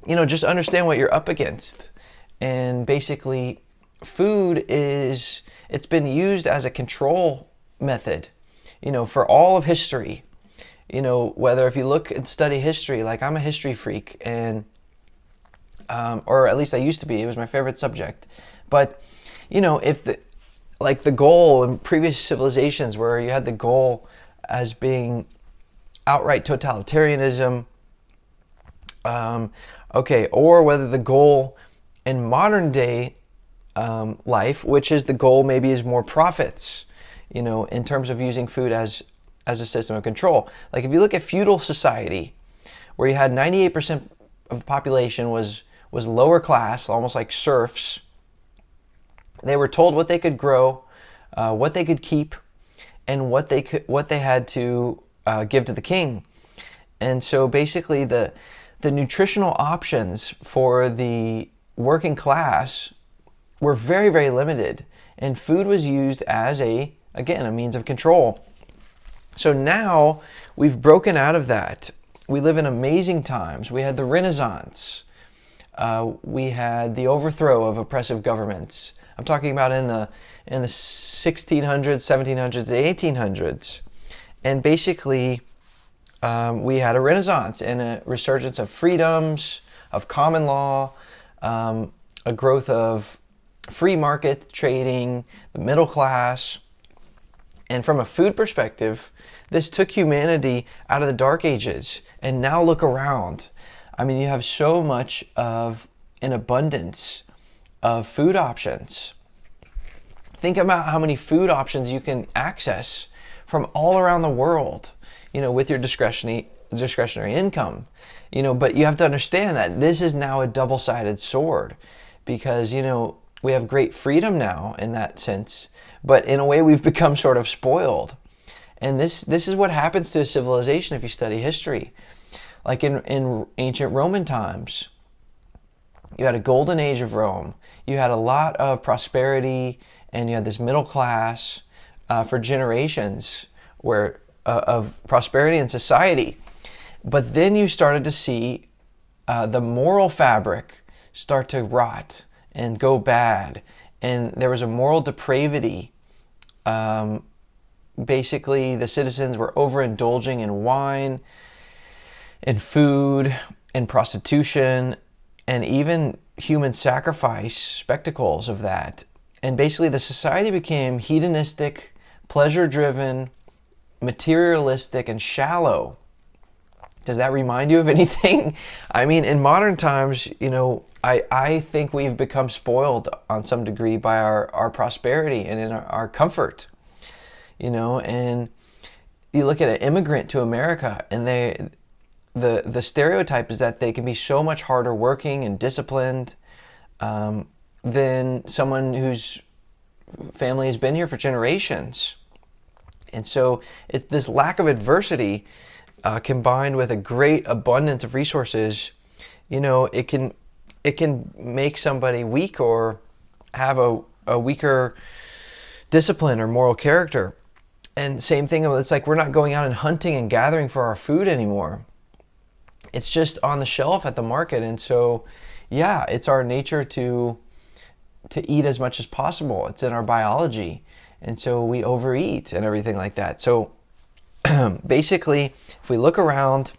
just understand what you're up against. And basically, it's been used as a control method, for all of history. Whether if you look and study history, like I'm a history freak, and or at least I used to be. It was my favorite subject. But if the goal in previous civilizations, where you had the goal as being outright totalitarianism, or whether the goal in modern day life, which is the goal maybe is more profits, in terms of using food as a system of control. Like if you look at feudal society, where you had 98% of the population was lower class, almost like serfs. They were told what they could grow, what they could keep, and what they had to give to the king. And so basically the nutritional options for the working class were very, very limited, and food was used as a means of control. So now we've broken out of that. We live in amazing times. We had the Renaissance. We had the overthrow of oppressive governments. I'm talking about in the 1600s, 1700s, the 1800s. And basically, we had a Renaissance and a resurgence of freedoms, of common law, a growth of free market trading, the middle class. And from a food perspective, this took humanity out of the Dark Ages. And now look around. I mean, you have so much of an abundance of food options. Think about how many food options you can access from all around the world, with your discretionary income. But you have to understand that this is now a double-sided sword, because, we have great freedom now in that sense, but in a way we've become sort of spoiled. And this is what happens to a civilization if you study history. Like in ancient Roman times, you had a golden age of Rome. You had a lot of prosperity, and you had this middle class for generations of prosperity in society. But then you started to see the moral fabric start to rot and go bad. And there was a moral depravity. Basically, the citizens were overindulging in wine and food and prostitution and even human sacrifice, spectacles of that. And basically the society became hedonistic, pleasure-driven, materialistic, and shallow. Does that remind you of anything? I mean, in modern times, I think we've become spoiled on some degree by our prosperity and in our comfort. And you look at an immigrant to America, and the stereotype is that they can be so much harder working and disciplined than someone whose family has been here for generations. And so this lack of adversity combined with a great abundance of resources, it can make somebody weak or have a weaker discipline or moral character. And same thing, it's like we're not going out and hunting and gathering for our food anymore. It's just on the shelf at the market. And so, yeah, it's our nature to eat as much as possible. It's in our biology. And so we overeat and everything like that. So basically, if we look around,